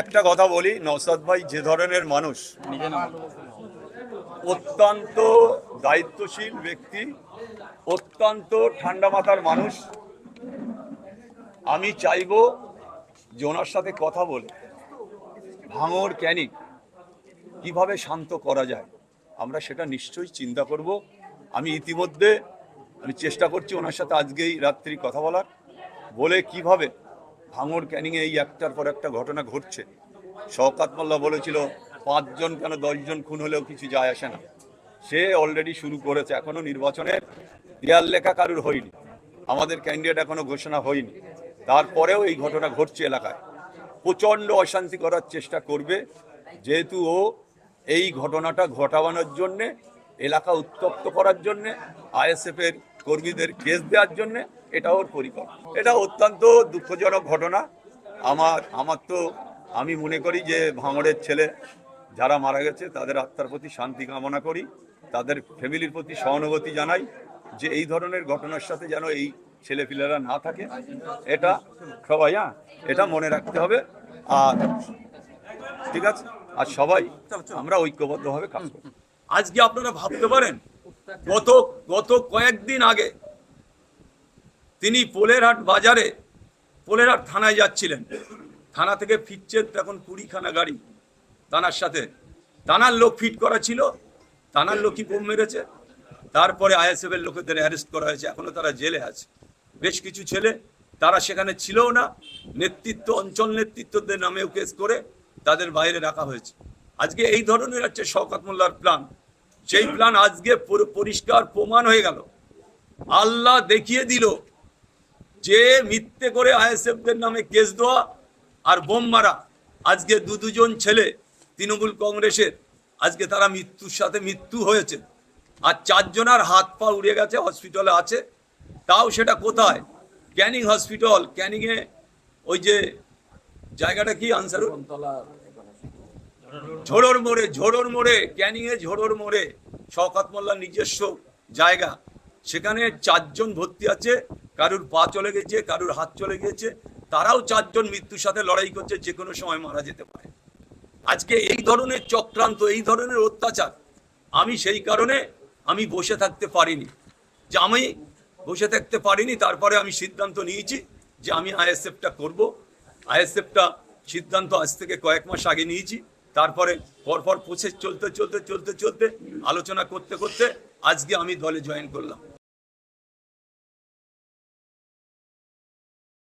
একটা কথা বলি, নওশাদ ভাই যে ধরনের মানুষ, অত্যন্ত দায়িত্বশীল ব্যক্তি, অত্যন্ত ঠান্ডা মাথার মানুষ। আমি চাইবো যে ওনার সাথে কথা বলে ভাঙড় ক্যানিং কিভাবে শান্ত করা যায়, আমরা সেটা নিশ্চয়ই চিন্তা করব। আমি ইতিমধ্যে চেষ্টা করছি ওনার সাথে আজকেই রাত্রি কথা বলার, বলে কিভাবে ভাঙড় ক্যানিংয়ে এই একটার পর একটা ঘটনা ঘটছে। শওকত মোল্লা বলেছিল 5 জন কেন 10 জন খুন হলেও কিছু যায় আসে না, সে অলরেডি শুরু করেছে। এখনো নির্বাচনের দেয়াল লেখা কারুর হয়নি, আমাদের ক্যান্ডিডেট এখনো ঘোষণা হয়নি, তারপরেও এই ঘটনা ঘটছে এলাকায়। প্রচণ্ড অশান্তি করার চেষ্টা করবে, যেহেতু ও এই ঘটনাটা ঘটাবানোর জন্যে, এলাকা উত্তপ্ত করার জন্যে, আইএসএফের কর্মীদের কেস দেওয়ার জন্যে এটা ওর পরিকল্পনা। এটা অত্যন্ত দুঃখজনক ঘটনা। আমার তো আমি মনে করি যে ভাঙড়ের ছেলে যারা মারা গেছে তাদের আত্মার প্রতি শান্তি কামনা করি, তাদের ফ্যামিলির প্রতি সহানুভূতি জানাই, যে এই ধরনের ঘটনার সাথে যেন এই ছেলেপিলেরা না থাকে, এটা সবাই এটা মনে রাখতে হবে। আর ঠিক আছে, আর সবাই আমরা ঐক্যবদ্ধভাবে কাজ করি। আজকে আপনারা ভাবতে পারেন গত কয়েকদিন আগে তিনি পোলেরহাট বাজারে, পোলেরহাট থানায় যাচ্ছিলেন, থানা থেকে ফিরছেন, তখন 20খানা গাড়ি থানার সাথে, থানার লোক ফিট করা ছিল, থানার লোকই বোম মেরেছে। তারপরে আইএসএফ এর লোকেদের অ্যারেস্ট করা হয়েছে, এখনো তারা জেলে আছে। বেশ কিছু ছেলে তারা সেখানে ছিলও না, নেতৃত্ব, অঞ্চল নেতৃত্বদের নামেও কেস করে তাদের বাইরে রাখা হয়েছে। আজকে এই ধরনের হচ্ছে শওকত মোল্লার প্ল্যান, সেই প্ল্যান আজকে পরিষ্কার প্রমাণ হয়ে গেল। আল্লাহ দেখিয়ে দিল যে মিথ্যে করে আইএসএফদের নামে কেস দেওয়া আর বোম মারা, আজকে দুজন ছেলে তৃণমূল কংগ্রেসের, আজকে তারা মৃত্যুর সাথে মৃত্যু হয়েছে, আর 4 জনের হাত পা উড়ে গেছে, হসপিটালে আছে। তাও সেটা কোথায়? ক্যানিং হসপিটাল, ক্যানিংয়ে ওই যে জায়গাটা কি আনসার, ঝোড়োর মোড়ে, ক্যানিংয়ে ঝোড়োর মোড়ে শওকত মোল্লার নিজস্ব জায়গা, সেখানে 4 জন ভর্তি আছে, কারুর পা চলে গেছে, কারুর হাত চলে গেছে, তারাও 4 জন মৃত্যুর সাথে লড়াই করছে, যে কোনো সময় মারা যেতে পারে। আজকে এই ধরনের চক্রান্ত, এই ধরনের অত্যাচার, আমি সেই কারণে আমি বসে থাকতে পারিনি, তারপরে আমি সিদ্ধান্ত নিয়েছি যে আমি আইএসএফটা করব। আইএসএফটা সিদ্ধান্ত আজ থেকে কয়েক মাস আগে নিয়েছি, তারপরে পরপর প্রসেস চলতে আলোচনা করতে আজকে আমি দলে জয়েন করলাম।